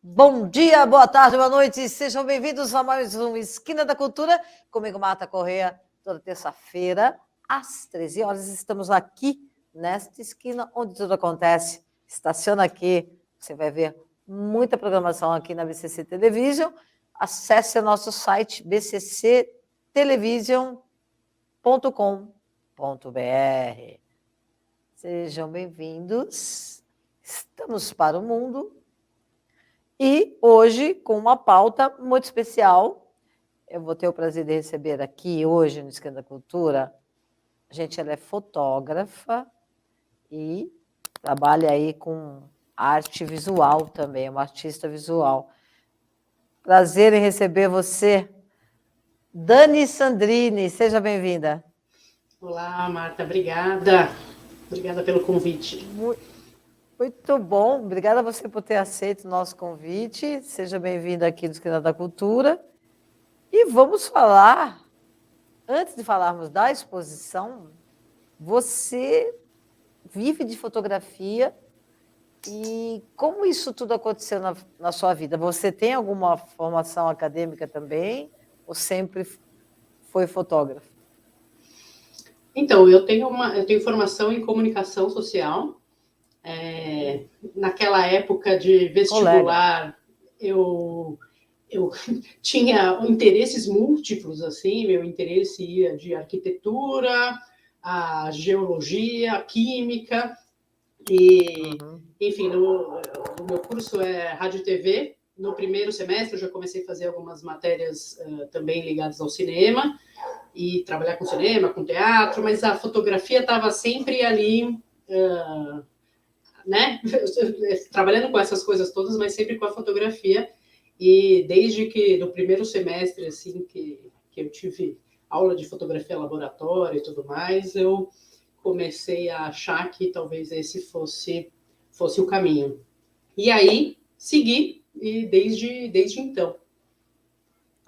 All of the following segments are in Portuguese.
Bom dia, boa tarde, boa noite, sejam bem-vindos a mais um Esquina da Cultura, comigo Marta Correia, toda terça-feira, às 13 horas, estamos aqui, nesta esquina, onde tudo acontece, estaciona aqui, você vai ver muita programação aqui na BCC Television, acesse o nosso site bcctelevision.com.br. Sejam bem-vindos. Estamos para o mundo e hoje com uma pauta muito especial. Eu vou ter o prazer de receber aqui hoje no Esquina da Cultura. Ela é fotógrafa e trabalha aí com arte visual também, é uma artista visual. Prazer em receber você, Dani Sandrini. Seja bem-vinda. Olá, Marta, obrigada. Obrigada pelo convite. Muito bom, obrigada a você por ter aceito o nosso convite. Seja bem-vinda aqui no Esquina da Cultura. E vamos falar, antes de falarmos da exposição, você vive de fotografia e como isso tudo aconteceu na sua vida? Você tem alguma formação acadêmica também ou sempre foi fotógrafo? Então, eu tenho formação em comunicação social. Naquela época de vestibular, eu tinha interesses múltiplos, assim, meu interesse ia de arquitetura, a geologia, a química, e, enfim, no meu curso é rádio e TV. No primeiro semestre eu já comecei a fazer algumas matérias também ligadas ao cinema, e trabalhar com cinema, com teatro, mas a fotografia estava sempre ali, né? Trabalhando com essas coisas todas, mas sempre com a fotografia. E desde que no primeiro semestre, assim, que eu tive aula de fotografia laboratório e tudo mais, eu comecei a achar que talvez esse fosse o caminho. E aí, segui, e desde então.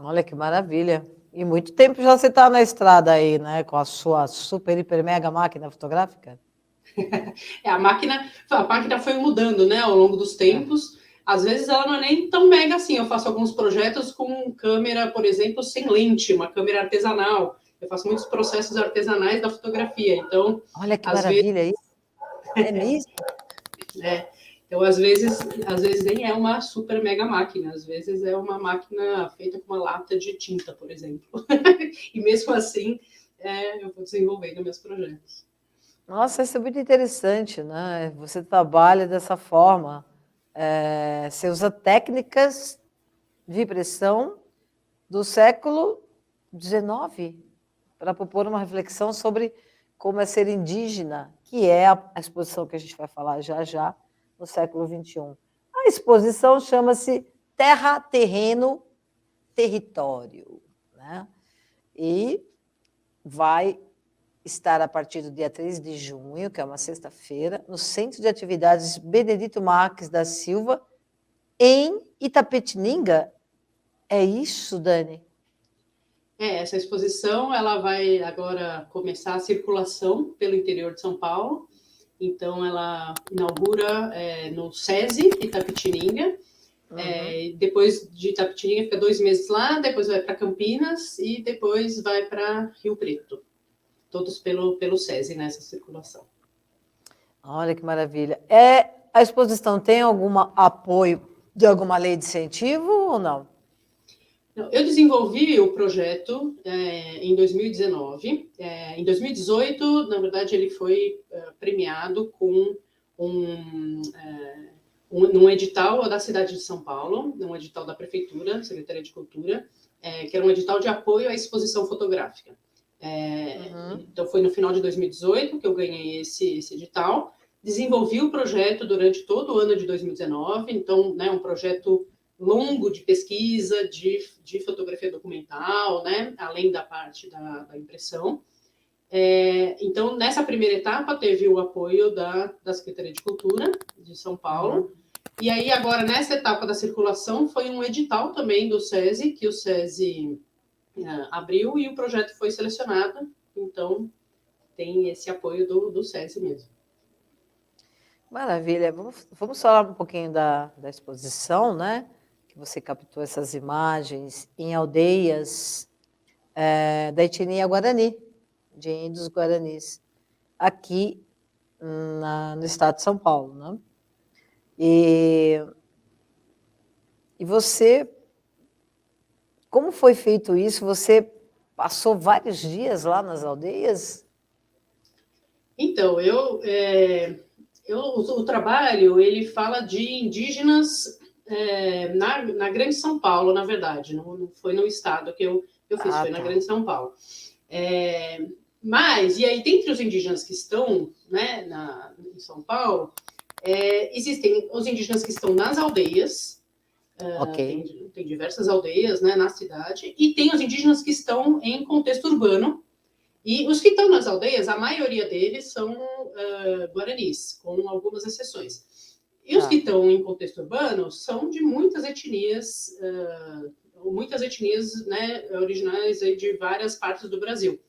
Olha que maravilha. E muito tempo já você está na estrada aí, né? Com a sua super, hiper, mega máquina fotográfica? A máquina foi mudando, né, ao longo dos tempos. Às vezes ela não é nem tão mega assim. Eu faço alguns projetos com câmera, por exemplo, sem lente, uma câmera artesanal. Eu faço muitos processos artesanais da fotografia. Então, olha que maravilha isso. É mesmo? Então, às vezes nem é uma super mega máquina, às vezes é uma máquina feita com uma lata de tinta, por exemplo. E mesmo assim, eu vou desenvolvendo meus projetos. Nossa, isso é muito interessante, né? Você trabalha dessa forma. Você usa técnicas de impressão do século XIX para propor uma reflexão sobre como é ser indígena, que é a exposição que a gente vai falar já, no século XXI. A exposição chama-se Terra, Terreno, Território, né? E vai estar a partir do dia 3 de junho, que é uma sexta-feira, no Centro de Atividades Benedito Marques da Silva, em Itapetininga. É isso, Dani? Essa exposição ela vai agora começar a circulação pelo interior de São Paulo. Então, ela inaugura no SESI, Itapetininga. Depois de Itapetininga, fica 2 meses lá, depois vai para Campinas e depois vai para Rio Preto. Todos pelo SESI nessa circulação. Olha que maravilha. A exposição tem algum apoio de alguma lei de incentivo ou não? Eu desenvolvi o projeto em 2019. Em 2018, na verdade, ele foi premiado com num edital da cidade de São Paulo, num edital da Prefeitura, Secretaria de Cultura, que era um edital de apoio à exposição fotográfica. Então, foi no final de 2018 que eu ganhei esse edital. Desenvolvi o projeto durante todo o ano de 2019, então, né, um projeto longo de pesquisa, de fotografia documental, né, além da parte da impressão. Então, nessa primeira etapa, teve o apoio da Secretaria de Cultura de São Paulo, E aí, agora, nessa etapa da circulação, foi um edital também do SESI, que o SESI abriu e o projeto foi selecionado. Então, tem esse apoio do SESI mesmo. Maravilha. Vamos falar um pouquinho da exposição, né? Que você captou essas imagens em aldeias da etnia Guarani, de índios guaranis, aqui no estado de São Paulo, né? E você, como foi feito isso? Você passou vários dias lá nas aldeias? Então, o trabalho, ele fala de indígenas na Grande São Paulo, na verdade, não foi no estado que eu fiz, foi na Grande São Paulo. Mas, e aí, dentre os indígenas que estão, né, em São Paulo, existem os indígenas que estão nas aldeias, tem diversas aldeias, né, na cidade, e tem os indígenas que estão em contexto urbano, e os que estão nas aldeias, a maioria deles são guaranis, com algumas exceções. E os que estão em contexto urbano são de muitas etnias, né, originais aí de várias partes do Brasil.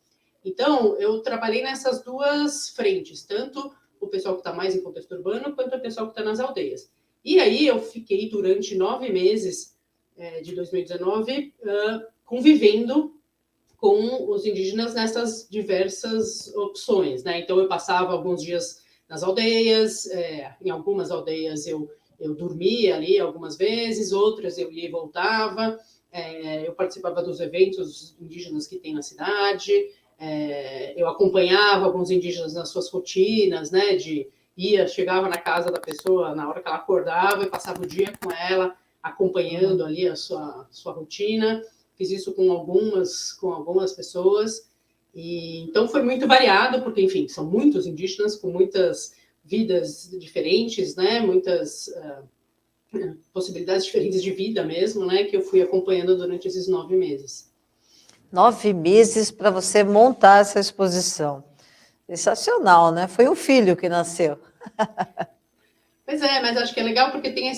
Então, eu trabalhei nessas duas frentes, tanto o pessoal que está mais em contexto urbano, quanto o pessoal que está nas aldeias. E aí eu fiquei durante 9 meses de 2019 convivendo com os indígenas nessas diversas opções, né? Então, eu passava alguns dias nas aldeias, em algumas aldeias eu dormia ali algumas vezes, outras eu ia e voltava, eu participava dos eventos indígenas que tem na cidade, eu acompanhava alguns indígenas nas suas rotinas, né? Chegava na casa da pessoa na hora que ela acordava e passava o dia com ela, acompanhando ali a sua rotina. Fiz isso com algumas pessoas. E então foi muito variado, porque, enfim, são muitos indígenas com muitas vidas diferentes, né? Muitas possibilidades diferentes de vida mesmo, né? Que eu fui acompanhando durante esses 9 meses. 9 meses para você montar essa exposição. Sensacional, né? Foi um filho que nasceu. Pois é, mas acho que é legal porque tem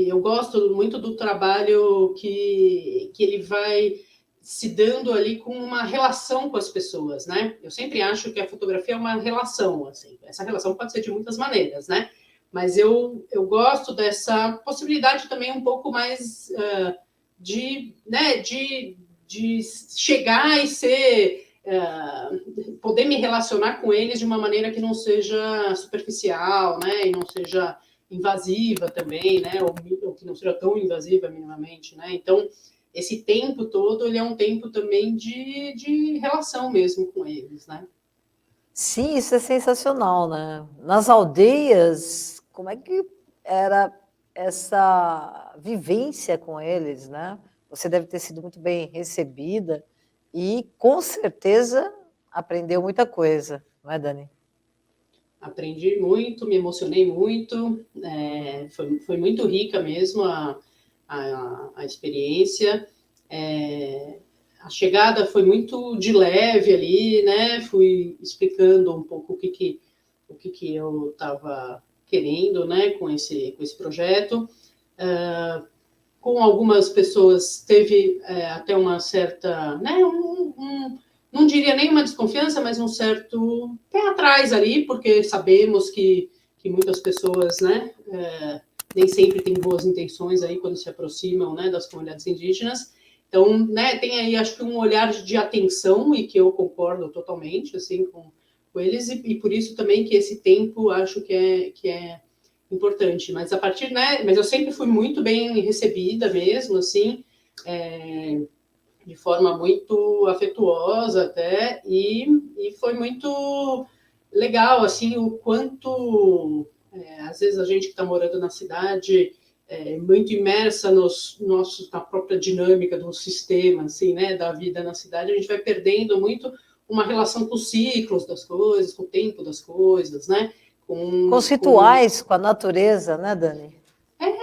eu gosto muito do trabalho que ele vai se dando ali com uma relação com as pessoas, né? Eu sempre acho que a fotografia é uma relação, assim. Essa relação pode ser de muitas maneiras, né? Mas eu gosto dessa possibilidade também um pouco mais de chegar e ser... poder me relacionar com eles de uma maneira que não seja superficial, né, e não seja invasiva também, né, ou que não seja tão invasiva minimamente, né. Então, esse tempo todo, ele é um tempo também de relação mesmo com eles, né. Sim, isso é sensacional, né? Nas aldeias, como é que era essa vivência com eles, né? Você deve ter sido muito bem recebida e, com certeza, aprendeu muita coisa, não é, Dani? Aprendi muito, me emocionei muito, foi muito rica mesmo a experiência. A chegada foi muito de leve ali, né? Fui explicando um pouco o que eu estava querendo, né? Com esse projeto. Com algumas pessoas teve até uma certa, né? Não diria nem uma desconfiança, mas um certo pé atrás ali, porque sabemos que muitas pessoas, né? Nem sempre têm boas intenções aí quando se aproximam, né? Das comunidades indígenas. Então, né, tem aí, acho que um olhar de atenção, e que eu concordo totalmente, assim, com eles, e por isso também que esse tempo, acho que é importante. Mas a partir, né, mas eu sempre fui muito bem recebida mesmo, assim, de forma muito afetuosa até, e foi muito legal, assim, o quanto, às vezes a gente que está morando na cidade... muito imersa na própria dinâmica do sistema, assim, né, da vida na cidade, a gente vai perdendo muito uma relação com os ciclos das coisas, com o tempo das coisas, né? Com os rituais, com a natureza, né, Dani?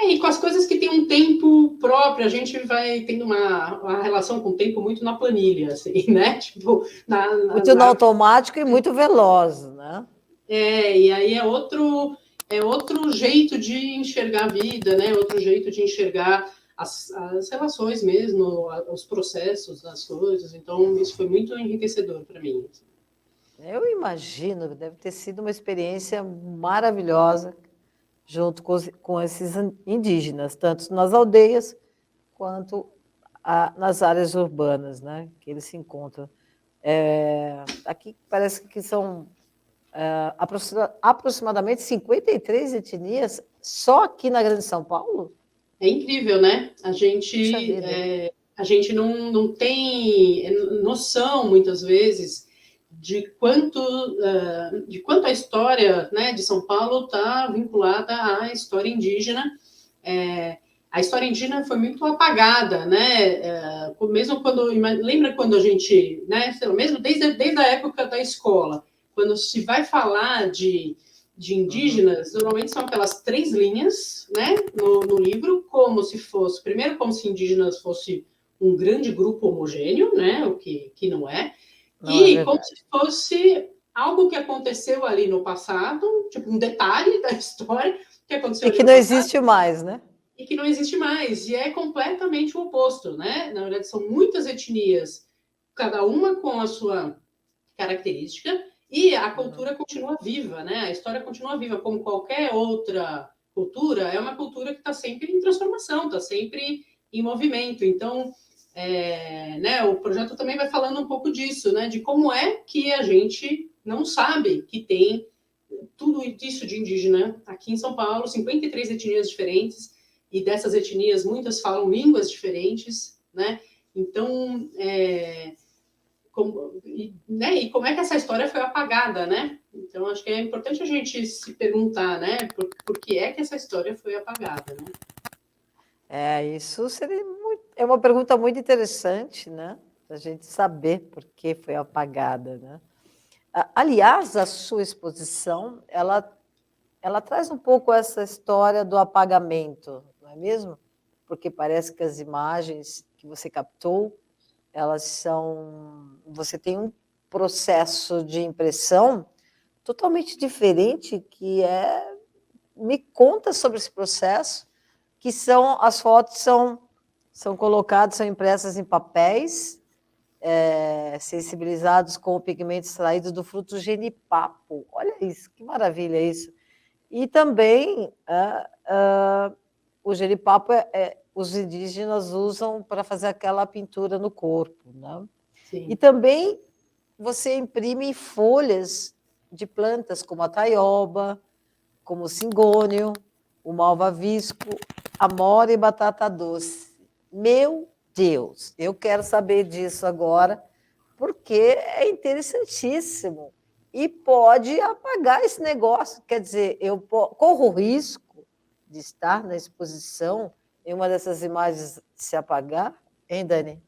E com as coisas que têm um tempo próprio, a gente vai tendo uma relação com o tempo muito na planilha, assim, né? Tipo, muito no automático e muito veloz, né? E aí é é outro jeito de enxergar a vida, né? Outro jeito de enxergar as relações mesmo, os processos das coisas. Então, isso foi muito enriquecedor para mim. Eu imagino que deve ter sido uma experiência maravilhosa junto com esses indígenas, tanto nas aldeias quanto nas áreas urbanas, né, que eles se encontram. Aqui parece que são aproximadamente 53 etnias só aqui na Grande São Paulo? É incrível, né? A gente não tem noção, muitas vezes, de quanto a história, né, de São Paulo está vinculada à história indígena. A história indígena foi muito apagada, né? Mesmo quando lembra quando a gente, né? Mesmo desde a época da escola, quando se vai falar de indígenas, normalmente são aquelas 3 linhas, né, no livro, como se fosse, primeiro, como se indígenas fosse um grande grupo homogêneo, né, o que não é, e como se fosse algo que aconteceu ali no passado, tipo um detalhe da história que aconteceu ali no não passado, existe mais, né? E que não existe mais, e é completamente o oposto, né? Na verdade, são muitas etnias, cada uma com a sua característica, e a cultura continua viva, né? A história continua viva, como qualquer outra cultura, é uma cultura que está sempre em transformação, está sempre em movimento. Então, né, o projeto também vai falando um pouco disso, né? De como é que a gente não sabe que tem tudo isso de indígena aqui em São Paulo, 53 etnias diferentes, e dessas etnias muitas falam línguas diferentes, né? Então, e como é que essa história foi apagada, né? Então, acho que é importante a gente se perguntar, né? Por que é que essa história foi apagada, né? Isso seria é uma pergunta muito interessante, né? Para a gente saber por que foi apagada, né? Aliás, a sua exposição, ela traz um pouco essa história do apagamento, não é mesmo? Porque parece que as imagens que você captou, elas são... Você tem um processo de impressão totalmente diferente, que é... Me conta sobre esse processo, que são as fotos são colocadas, são impressas em papéis, sensibilizados com o pigmento extraído do fruto genipapo. Olha isso, que maravilha isso. E também o genipapo os indígenas usam para fazer aquela pintura no corpo, né? Sim. E também você imprime folhas de plantas como a taioba, como o cingônio, o malvavisco, amora e batata doce. Meu Deus, eu quero saber disso agora, porque é interessantíssimo e pode apagar esse negócio. Quer dizer, eu corro o risco de estar na exposição e uma dessas imagens se apagar, hein, Dani?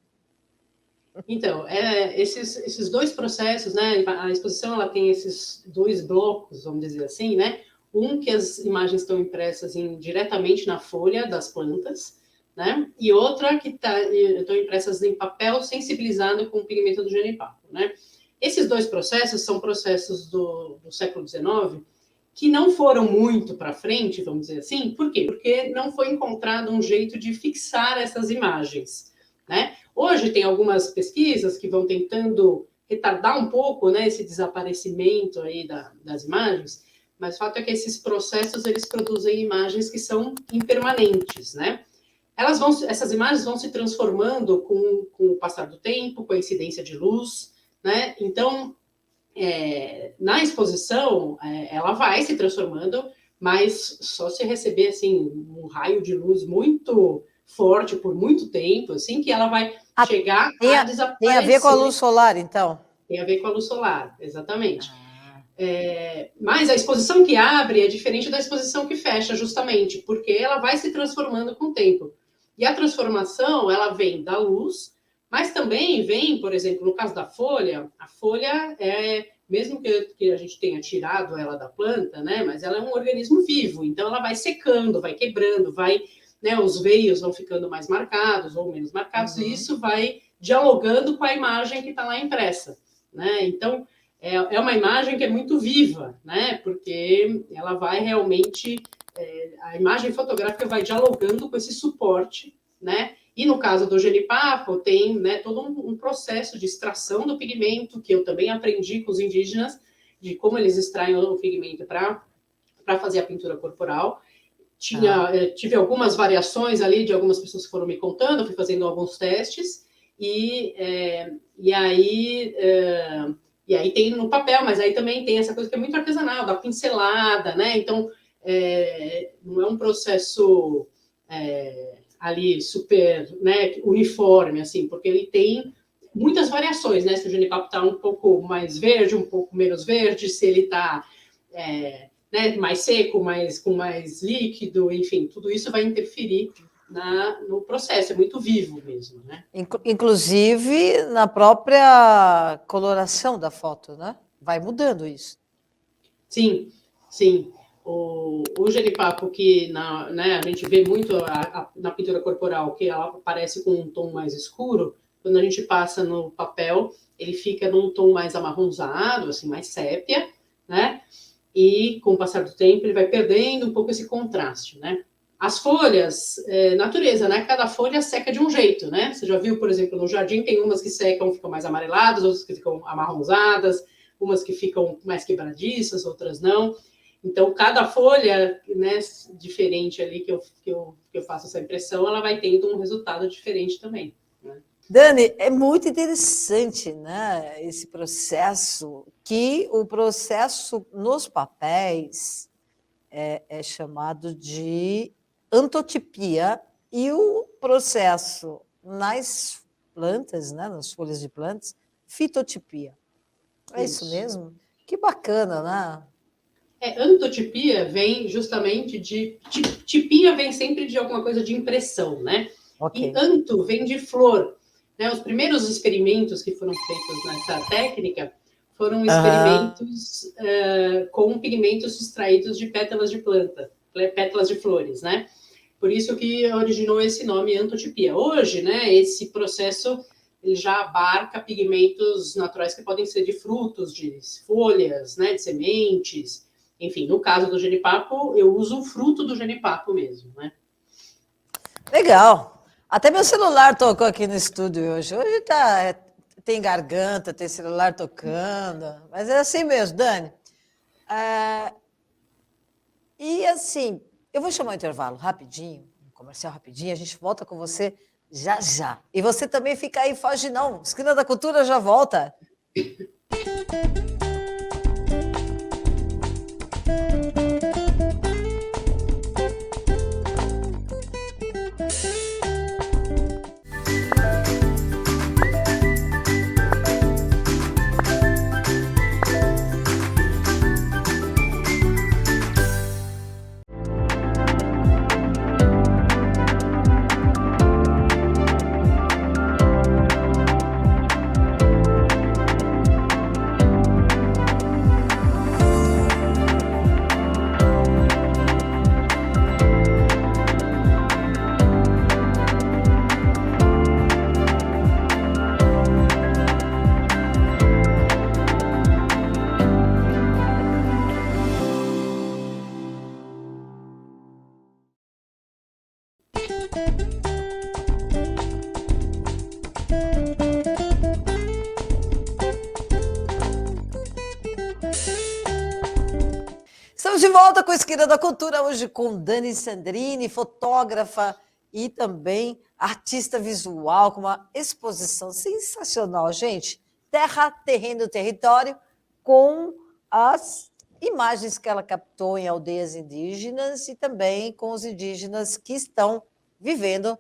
Então, esses dois processos, né? A exposição ela tem esses 2 blocos, vamos dizer assim, né? Um que as imagens estão impressas diretamente na folha das plantas, né? E outra que estão impressas em papel sensibilizado com o pigmento do genipapo, né? Esses 2 processos são processos do século XIX que não foram muito para frente, vamos dizer assim. Por quê? Porque não foi encontrado um jeito de fixar essas imagens, né? Hoje tem algumas pesquisas que vão tentando retardar um pouco, né, esse desaparecimento aí das imagens, mas o fato é que esses processos eles produzem imagens que são impermanentes, né? Essas imagens vão se transformando com o passar do tempo, com a incidência de luz, né? Então, na exposição, ela vai se transformando, mas só se receber assim um raio de luz muito forte por muito tempo, assim que ela vai chegar a desaparecer. Tem a ver com a luz solar, então? Tem a ver com a luz solar, exatamente. Mas a exposição que abre é diferente da exposição que fecha, justamente, porque ela vai se transformando com o tempo. E a transformação, ela vem da luz, mas também vem, por exemplo, no caso da folha, a folha mesmo que a gente tenha tirado ela da planta, né, mas ela é um organismo vivo, então ela vai secando, vai quebrando, né, os veios vão ficando mais marcados ou menos marcados, e isso vai dialogando com a imagem que está lá impressa, né? Então, é uma imagem que é muito viva, né? Porque ela vai realmente, a imagem fotográfica vai dialogando com esse suporte, né? E no caso do genipapo, tem, né, todo um processo de extração do pigmento, que eu também aprendi com os indígenas, de como eles extraem o pigmento para fazer a pintura corporal. Tive algumas variações ali de algumas pessoas que foram me contando, fui fazendo alguns testes, e aí tem no papel, mas aí também tem essa coisa que é muito artesanal, da pincelada, né? Então, não é um processo ali super, né, uniforme, assim, porque ele tem muitas variações, né? Se o genipapo está um pouco mais verde, um pouco menos verde, se ele está né, mais seco, com mais líquido, enfim, tudo isso vai interferir no processo, é muito vivo mesmo, né? Inclusive na própria coloração da foto, né? Vai mudando isso. Sim, sim. O genipapo que né, a gente vê muito na pintura corporal, que ela aparece com um tom mais escuro, quando a gente passa no papel, ele fica num tom mais amarronzado, assim, mais sépia, né? E com o passar do tempo ele vai perdendo um pouco esse contraste, né? As folhas, natureza, né? Cada folha seca de um jeito, né? Você já viu, por exemplo, no jardim tem umas que secam, ficam mais amareladas, outras que ficam amarronzadas, umas que ficam mais quebradiças, outras não. Então, cada folha, né, diferente ali que eu faço essa impressão, ela vai tendo um resultado diferente também, né? Dani, é muito interessante, né, esse processo, que o processo nos papéis é chamado de antotipia e o processo nas plantas, né, nas folhas de plantas, fitotipia. É isso mesmo? Que bacana, né? Antotipia vem justamente de... Tipia vem sempre de alguma coisa de impressão, né? Okay. E anto vem de flor. Né? Os primeiros experimentos que foram feitos nessa técnica foram experimentos com pigmentos extraídos de pétalas de planta, pétalas de flores, né? Por isso que originou esse nome antotipia. Hoje, né, esse processo ele já abarca pigmentos naturais que podem ser de frutos, de folhas, né, de sementes. Enfim, no caso do genipapo, eu uso o fruto do genipapo mesmo, né? Legal. Até meu celular tocou aqui no estúdio hoje. Hoje tem garganta, tem celular tocando. Mas é assim mesmo, Dani. E assim, eu vou chamar o intervalo rapidinho, um comercial rapidinho, a gente volta com você já já. E você também fica aí, foge não. Esquina da Cultura já volta. Estamos de volta com a Esquina da Cultura, hoje com Dani Sandrini, fotógrafa e também artista visual, com uma exposição sensacional, gente. Terra, terreno, território, com as imagens que ela captou em aldeias indígenas e também com os indígenas que estão vivendo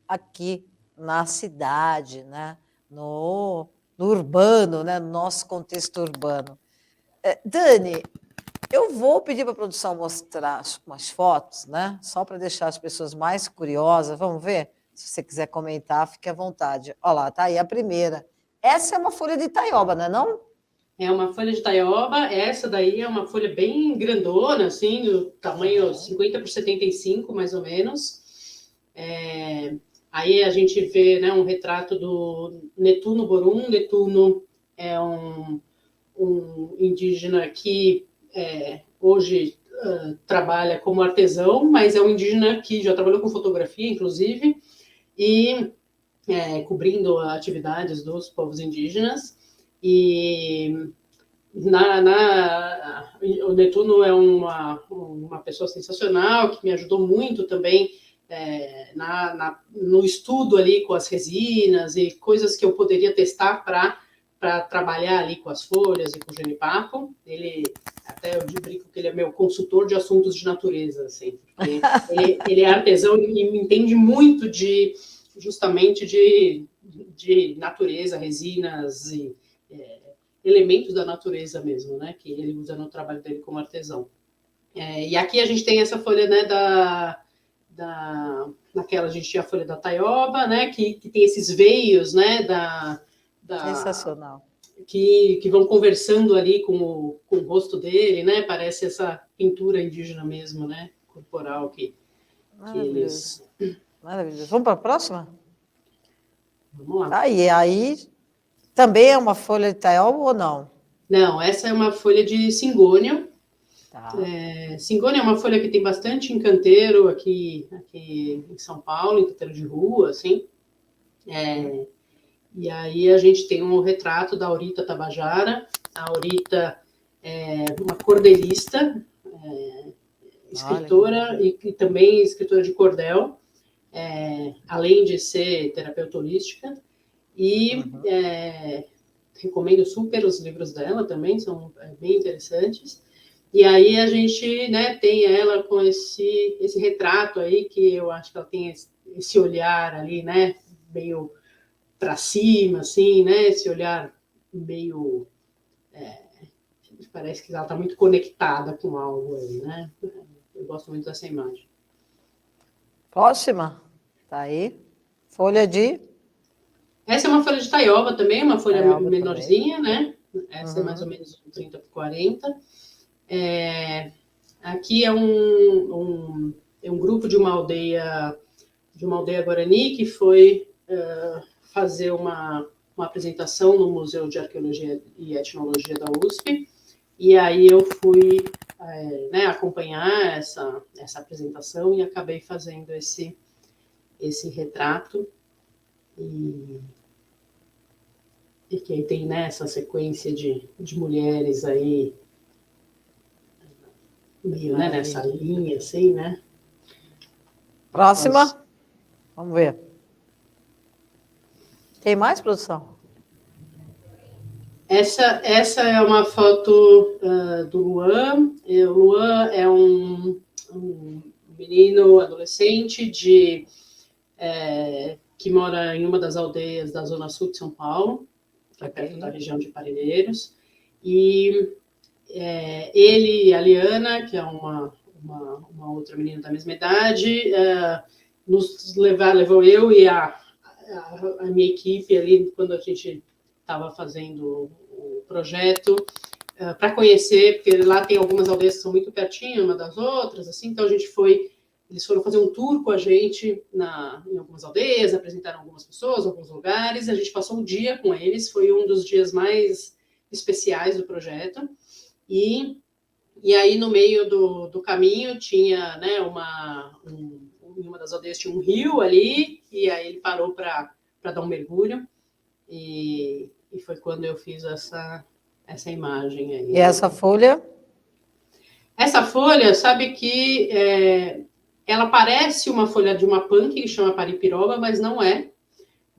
aqui na cidade, né? no urbano, né? No nosso contexto urbano. Dani, eu vou pedir para a produção mostrar umas fotos, né? Só para deixar as pessoas mais curiosas. Vamos ver? Se você quiser comentar, fique à vontade. Olha lá, tá aí a primeira. Essa é uma folha de taioba, não é não? É uma folha de taioba. Essa daí é uma folha bem grandona, assim, do tamanho 50 por 75, mais ou menos. Aí a gente vê, né, um retrato do Netuno Borum. Netuno é um um indígena que hoje trabalha como artesão, mas é um indígena que já trabalhou com fotografia, inclusive, e cobrindo atividades dos povos indígenas. E o Netuno é uma pessoa sensacional, que me ajudou muito também no estudo ali com as resinas e coisas que eu poderia testar para trabalhar ali com as folhas e com o genipapo. Até eu brinco que ele é meu consultor de assuntos de natureza, assim, porque ele é artesão e me entende muito justamente de natureza, resinas e elementos da natureza mesmo, né, que ele usa no trabalho dele como artesão. E aqui a gente tem essa folha, né, naquela a gente tinha a folha da taioba, né, que tem esses veios, né, sensacional. Que vão conversando ali com o rosto dele, né, parece essa pintura indígena mesmo, né, corporal que eles... Maravilhoso. Vamos para a próxima? Vamos lá. Aí também é uma folha de taioba ou não? Não, essa é uma folha de cingônio. Tá. Cingônio é uma folha que tem bastante em canteiro aqui em São Paulo, em canteiro de rua, assim. E aí a gente tem um retrato da Aurita Tabajara. A Aurita é uma cordelista, escritora e também escritora de cordel, além de ser terapeuta holística. E recomendo super os livros dela também, são bem interessantes. E aí a gente, né, tem ela com esse retrato aí, que eu acho que ela tem esse olhar ali, né, meio para cima, assim, né, esse olhar meio... parece que ela está muito conectada com algo aí, né? Eu gosto muito dessa imagem. Próxima, tá aí. Folha de... Essa é uma folha de taioba também, uma folha menorzinha, também, né? Essa é mais ou menos 30 por 40. Aqui é um grupo de uma aldeia guarani que foi fazer uma apresentação no Museu de Arqueologia e Etnologia da USP, e aí eu fui acompanhar essa apresentação e acabei fazendo esse retrato, e que aí tem, né, essa sequência de mulheres aí, meio, né, nessa linha, assim, né? Próxima. Vamos ver. Tem mais, produção? Essa é uma foto do Luan. O Luan é um menino adolescente que mora em uma das aldeias da Zona Sul de São Paulo, que é perto da região de Parelheiros. E ele e a Liana, que é uma outra menina da mesma idade, levou eu e a minha equipe ali, quando a gente estava fazendo o projeto, para conhecer, porque lá tem algumas aldeias que são muito pertinho uma das outras, assim, então eles foram fazer um tour com a gente em algumas aldeias, apresentaram algumas pessoas, alguns lugares, a gente passou um dia com eles, foi um dos dias mais especiais do projeto, e aí no meio do caminho tinha, né, em uma das aldeias tinha um rio ali, e aí ele parou para dar um mergulho, e foi quando eu fiz essa imagem aí. E essa folha? Essa folha, sabe que ela parece uma folha de uma punk, que chama paripiroba, mas não é.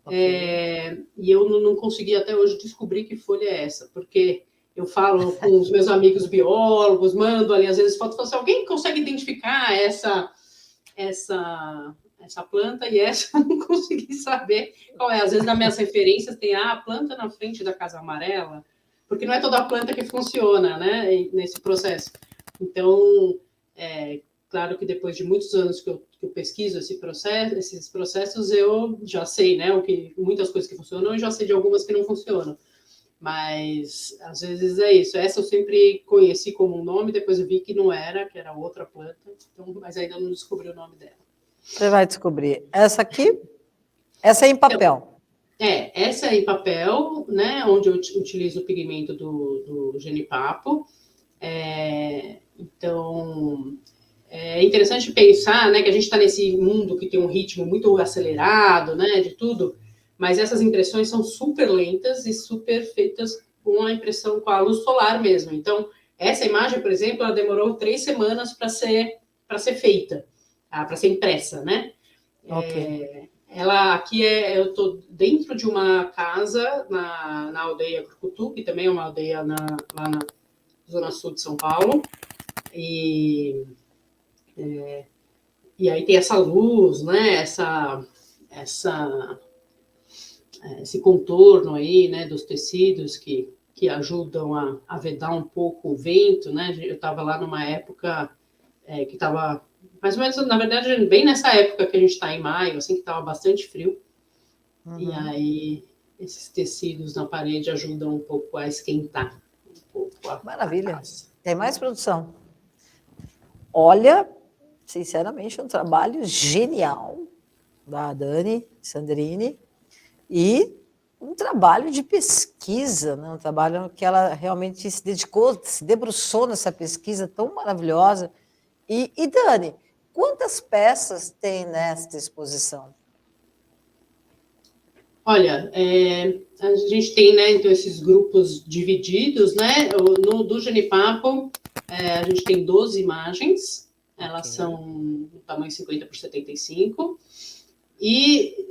E eu não consegui até hoje descobrir que folha é essa, porque eu falo com os meus amigos biólogos, mando ali às vezes fotos, falo assim, alguém consegue identificar essa planta, e essa eu não consegui saber qual é. Às vezes nas minhas referências tem a planta na frente da casa amarela, porque não é toda planta que funciona, né, nesse processo. Então, claro que depois de muitos anos que eu pesquiso esses processos, eu já sei, né, muitas coisas que funcionam, e já sei de algumas que não funcionam. Mas, às vezes, é isso. Essa eu sempre conheci como um nome, depois eu vi que não era, que era outra planta, então, mas ainda não descobri o nome dela. Você vai descobrir. Essa aqui? Essa é em papel. Essa é em papel, né, onde eu utilizo o pigmento do genipapo. Então, é interessante pensar, né, que a gente está nesse mundo que tem um ritmo muito acelerado, né, de tudo, mas essas impressões são super lentas e super feitas com a impressão com a luz solar mesmo. Então, essa imagem, por exemplo, ela demorou 3 semanas para ser feita, para ser impressa, né? Ela aqui eu estou dentro de uma casa na aldeia Curucutu, que também é uma aldeia lá na zona sul de São Paulo, e aí tem essa luz, né? Esse contorno aí, né? Dos tecidos que ajudam a vedar um pouco o vento, né? Eu estava lá numa época que estava mais ou menos, na verdade, bem nessa época que a gente está em maio, assim, que estava bastante frio. E aí esses tecidos na parede ajudam um pouco a esquentar um pouco Maravilha. a casa. Tem mais produção? Olha, sinceramente, um trabalho genial da Dani Sandrini e um trabalho de pesquisa, né? Um trabalho que ela realmente se dedicou, se debruçou nessa pesquisa tão maravilhosa. E Dani, quantas peças tem nesta exposição? Olha, a gente tem, né, então, esses grupos divididos, né? Do Genipapo, a gente tem 12 imagens, elas são do tamanho 50 por 75, e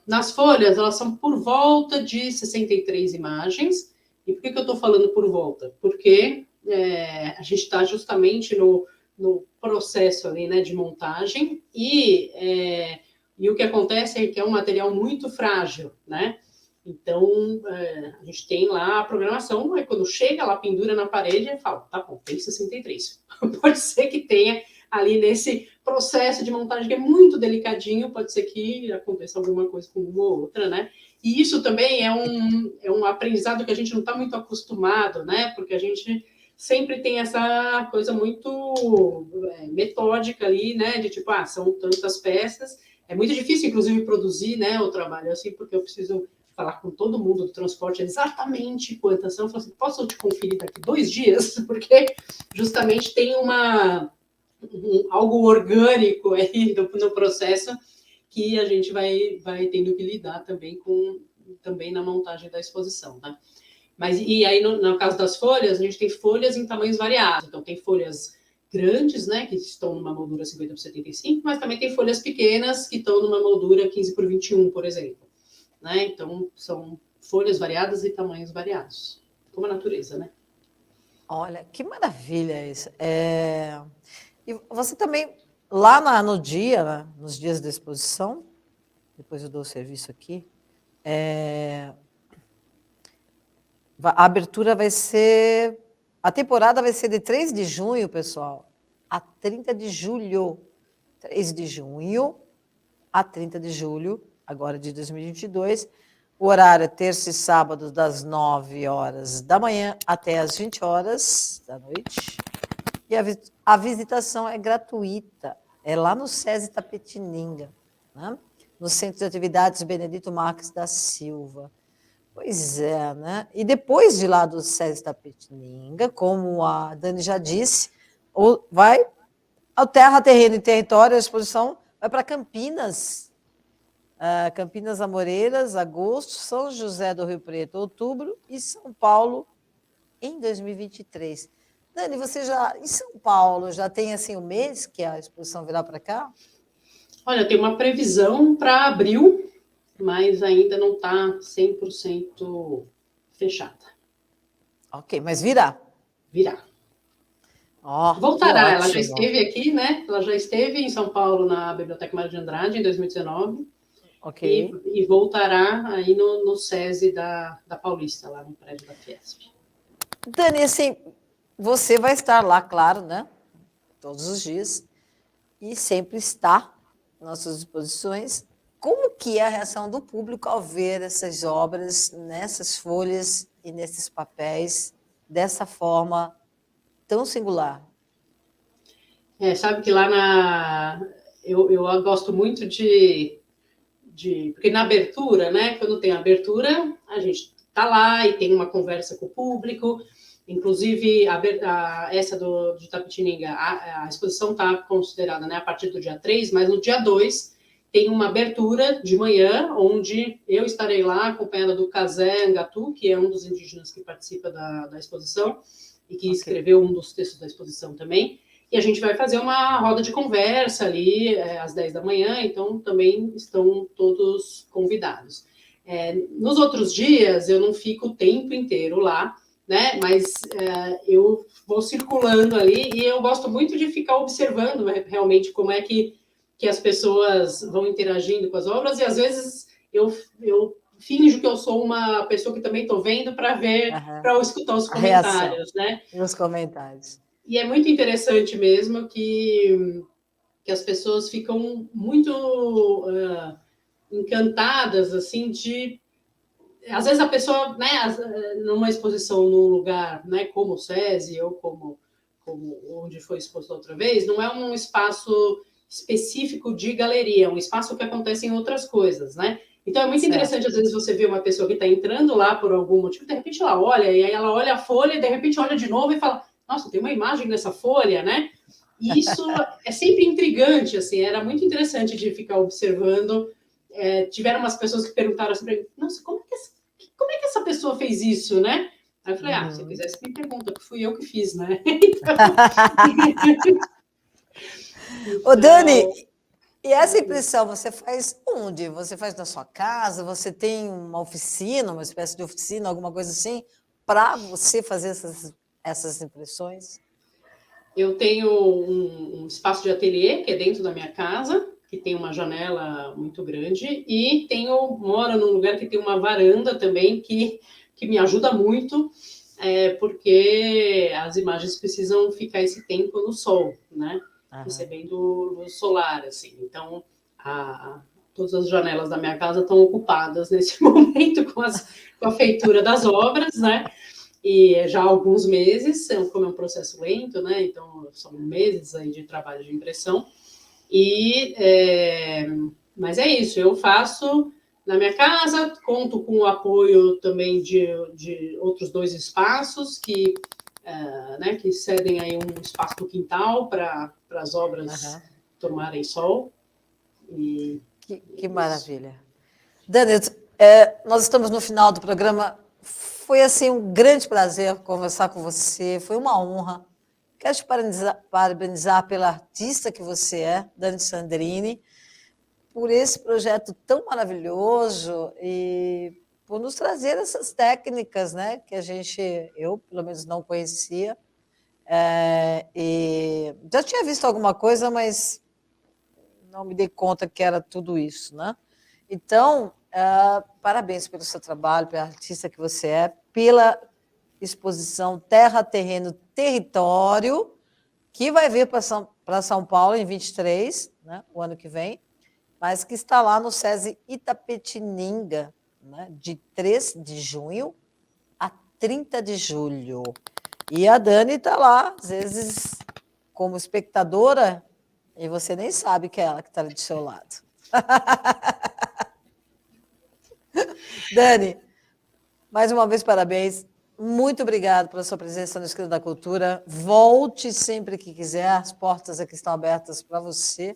nas folhas elas são por volta de 63 imagens. E por que eu estou falando por volta? Porque a gente está justamente no processo ali, né, de montagem, e o que acontece é que é um material muito frágil, né? Então, a gente tem lá a programação, aí quando chega lá, pendura na parede, e fala, tá bom, tem 63. Pode ser que tenha ali nesse processo de montagem, que é muito delicadinho, pode ser que aconteça alguma coisa com uma ou outra, né? E isso também é um aprendizado que a gente não está muito acostumado, né? Porque a gente sempre tem essa coisa muito metódica ali, né? De tipo, são tantas peças. É muito difícil, inclusive, produzir, né, o trabalho assim, porque eu preciso falar com todo mundo do transporte exatamente quantas são. Eu falo assim, posso te conferir daqui 2 dias? Porque justamente tem algo orgânico aí no processo que a gente vai tendo que lidar também na montagem da exposição, né? Mas, e aí, no caso das folhas, a gente tem folhas em tamanhos variados. Então, tem folhas grandes, né, que estão numa moldura 50 por 75, mas também tem folhas pequenas que estão numa moldura 15 por 21, por exemplo. Né? Então, são folhas variadas e tamanhos variados, como a natureza, né? Olha, que maravilha isso. E você também, lá no dia, né, nos dias da exposição, depois eu dou o serviço aqui, a abertura vai ser... A temporada vai ser de 3 de junho, pessoal, a 30 de julho. 3 de junho a 30 de julho, agora de 2022. O horário é terça e sábado, das 9 horas da manhã até as 20 horas da noite. E a visitação é gratuita. É lá no SESI Tapetininga, né? No Centro de Atividades Benedito Marques da Silva. Pois é, né? E depois de lá do SESI Tapetininga, como a Dani já disse, vai ao Terra, Terreno e Território, a exposição vai para Campinas. Campinas Amoreiras, agosto, São José do Rio Preto, outubro, e São Paulo em 2023. Dani, você já, em São Paulo, já tem assim o mês que a exposição virá para cá? Olha, tem uma previsão para abril, mas ainda não está 100% fechada. Ok, mas virá. Virá. Voltará, ela já esteve aqui, né? Ela já esteve em São Paulo, na Biblioteca Mário de Andrade, em 2019. Ok. E voltará aí no SESI da Paulista, lá no prédio da Fiesp. Dani, assim, você vai estar lá, claro, né? Todos os dias. E sempre está nas nossas exposições. Como que é a reação do público ao ver essas obras nessas folhas e nesses papéis dessa forma tão singular? Sabe que lá eu gosto muito de Porque na abertura, né? Quando tem a abertura, a gente está lá e tem uma conversa com o público. Inclusive, essa de Itapetininga, a exposição está considerada, né, a partir do dia 3, mas no dia 2 tem uma abertura de manhã, onde eu estarei lá acompanhada do Kazé Angatu, que é um dos indígenas que participa da exposição e que escreveu um dos textos da exposição também. E a gente vai fazer uma roda de conversa ali às 10 da manhã, então também estão todos convidados. Nos outros dias, eu não fico o tempo inteiro lá, né? Mas eu vou circulando ali e eu gosto muito de ficar observando realmente como é que as pessoas vão interagindo com as obras, e às vezes eu finjo que eu sou uma pessoa que também estou vendo para ver, para escutar os comentários, né? Os comentários. E é muito interessante mesmo que as pessoas ficam muito encantadas, assim, de... Às vezes a pessoa, né, numa exposição num lugar, né, como o SESI ou como onde foi exposto outra vez, não é um espaço específico de galeria, é um espaço que acontece em outras coisas, né? Então é muito interessante, às vezes, você ver uma pessoa que está entrando lá por algum motivo, de repente ela olha, e aí ela olha a folha, e de repente olha de novo e fala, nossa, tem uma imagem nessa folha, né? E isso é sempre intrigante, assim, era muito interessante de ficar observando. Tiveram umas pessoas que perguntaram assim para mim, nossa, como é que essa pessoa fez isso, né? Aí eu falei, se quiser, você me pergunta, que fui eu que fiz, né? Ô, Dani, e essa impressão você faz onde? Você faz na sua casa? Você tem uma oficina, uma espécie de oficina, alguma coisa assim, para você fazer essas impressões? Eu tenho um espaço de ateliê, que é dentro da minha casa, que tem uma janela muito grande, e moro num lugar que tem uma varanda também, que me ajuda muito, porque as imagens precisam ficar esse tempo no sol, né? Recebendo luz solar, assim. Então, todas as janelas da minha casa estão ocupadas nesse momento com a feitura das obras, né? E já há alguns meses, como é um processo lento, né? Então, são meses aí de trabalho de impressão. Mas é isso, eu faço na minha casa, conto com o apoio também de outros 2 espaços que cedem aí um espaço no quintal para as obras tomarem sol. Que maravilha. Dani, nós estamos no final do programa. Foi assim um grande prazer conversar com você, foi uma honra. Quero te parabenizar pela artista que você é, Dani Sandrini, por esse projeto tão maravilhoso e por nos trazer essas técnicas, né, que eu pelo menos não conhecia. E já tinha visto alguma coisa, mas não me dei conta que era tudo isso, né? Então, parabéns pelo seu trabalho, pela artista que você é, pela exposição Terra, Terreno, Território, que vai vir para São Paulo em 23, né, o ano que vem, mas que está lá no SESI Itapetininga, né, de 3 de junho a 30 de julho. E a Dani está lá, às vezes, como espectadora, e você nem sabe que é ela que está do seu lado. Dani, mais uma vez, parabéns. Muito obrigada pela sua presença no Esquina da Cultura. Volte sempre que quiser, as portas aqui estão abertas para você,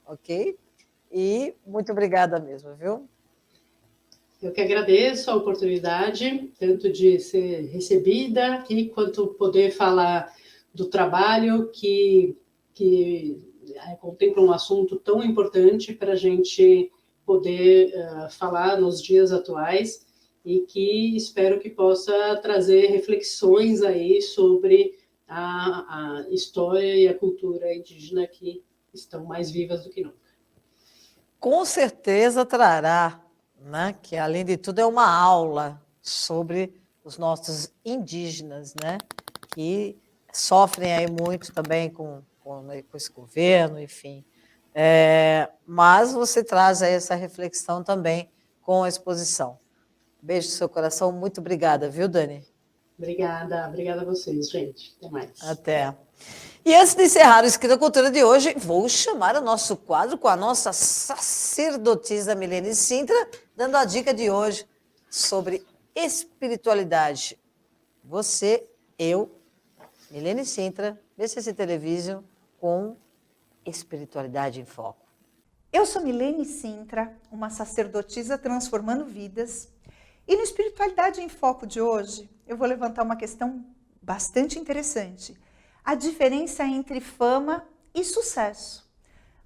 ok? E muito obrigada mesmo, viu? Eu que agradeço a oportunidade, tanto de ser recebida aqui, quanto poder falar do trabalho que contempla um assunto tão importante para a gente poder falar nos dias atuais, e que espero que possa trazer reflexões aí sobre a história e a cultura indígena, que estão mais vivas do que nunca. Com certeza trará, né? Que além de tudo é uma aula sobre os nossos indígenas, né? Que sofrem aí muito também com esse governo, enfim. Mas você traz aí essa reflexão também com a exposição. Beijo no seu coração, muito obrigada, viu, Dani? Obrigada a vocês, gente. Até mais. Até. E antes de encerrar o Esquina Cultura de hoje, vou chamar o nosso quadro com a nossa sacerdotisa Milene Sintra, dando a dica de hoje sobre espiritualidade. Você, eu, Milene Sintra, BCC Television, com espiritualidade em foco. Eu sou Milene Sintra, uma sacerdotisa transformando vidas. E no Espiritualidade em Foco de hoje, eu vou levantar uma questão bastante interessante. A diferença entre fama e sucesso.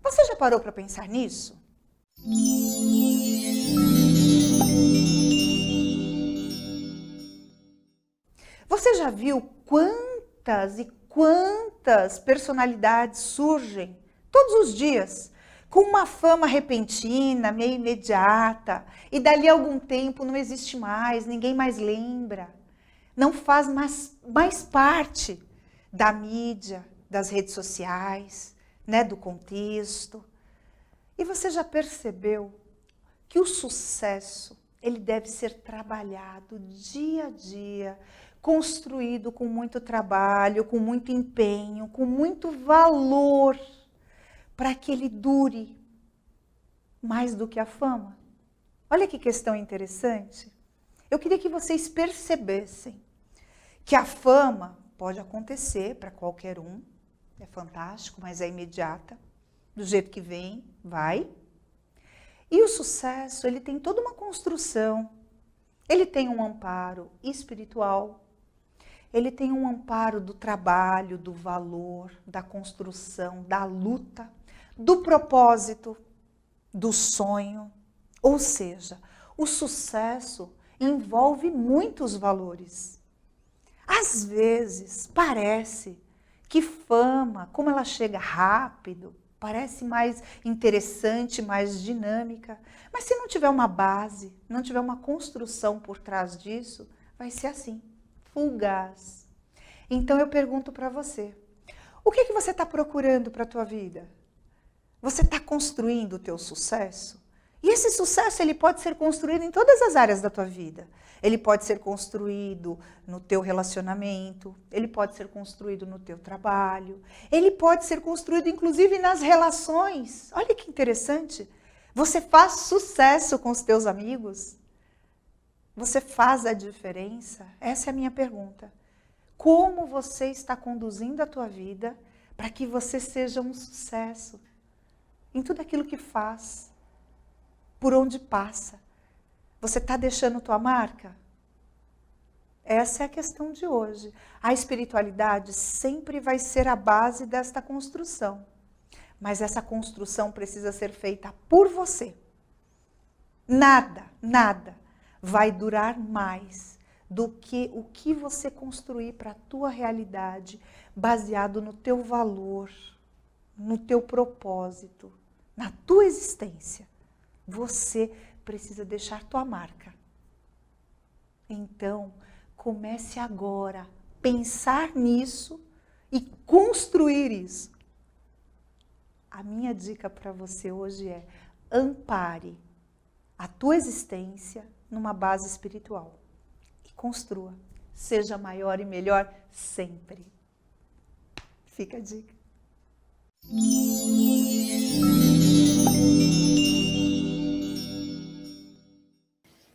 Você já parou para pensar nisso? Você já viu quantas e quantas personalidades surgem todos os dias com uma fama repentina, meio imediata, e dali a algum tempo não existe mais, ninguém mais lembra, não faz mais parte da mídia, das redes sociais, né, do contexto. E você já percebeu que o sucesso, ele deve ser trabalhado dia a dia, construído com muito trabalho, com muito empenho, com muito valor, para que ele dure mais do que a fama? Olha que questão interessante. Eu queria que vocês percebessem que a fama pode acontecer para qualquer um, é fantástico, mas é imediata, do jeito que vem, vai. E o sucesso, ele tem toda uma construção, ele tem um amparo espiritual, ele tem um amparo do trabalho, do valor, da construção, da luta, do propósito, do sonho. Ou seja, o sucesso envolve muitos valores. Às vezes, parece que fama, como ela chega rápido, parece mais interessante, mais dinâmica. Mas se não tiver uma base, não tiver uma construção por trás disso, vai ser assim, fugaz. Então eu pergunto para você, o que você está procurando para a tua vida? Você está construindo o teu sucesso? E esse sucesso, ele pode ser construído em todas as áreas da tua vida. Ele pode ser construído no teu relacionamento, ele pode ser construído no teu trabalho, ele pode ser construído inclusive nas relações. Olha que interessante. Você faz sucesso com os teus amigos? Você faz a diferença? Essa é a minha pergunta. Como você está conduzindo a tua vida para que você seja um sucesso em tudo aquilo que faz? Por onde passa? Você está deixando tua marca? Essa é a questão de hoje. A espiritualidade sempre vai ser a base desta construção. Mas essa construção precisa ser feita por você. Nada vai durar mais do que o que você construir para a tua realidade, baseado no teu valor, no teu propósito, na tua existência. Você precisa deixar tua marca. Então, comece agora a pensar nisso e construir isso. A minha dica para você hoje é: ampare a tua existência numa base espiritual e construa. Seja maior e melhor sempre. Fica a dica.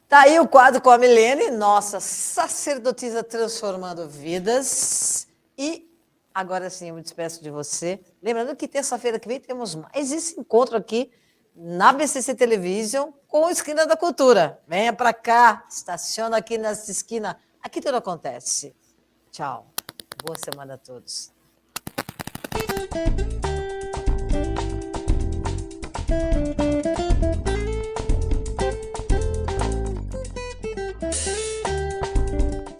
Tá aí o quadro com a Milene, nossa sacerdotisa transformando vidas. E agora sim eu me despeço de você. Lembrando que terça-feira que vem temos mais esse encontro aqui na BCC Television com a Esquina da Cultura. Venha para cá, estaciona aqui nessa esquina. Aqui tudo acontece. Tchau. Boa semana a todos.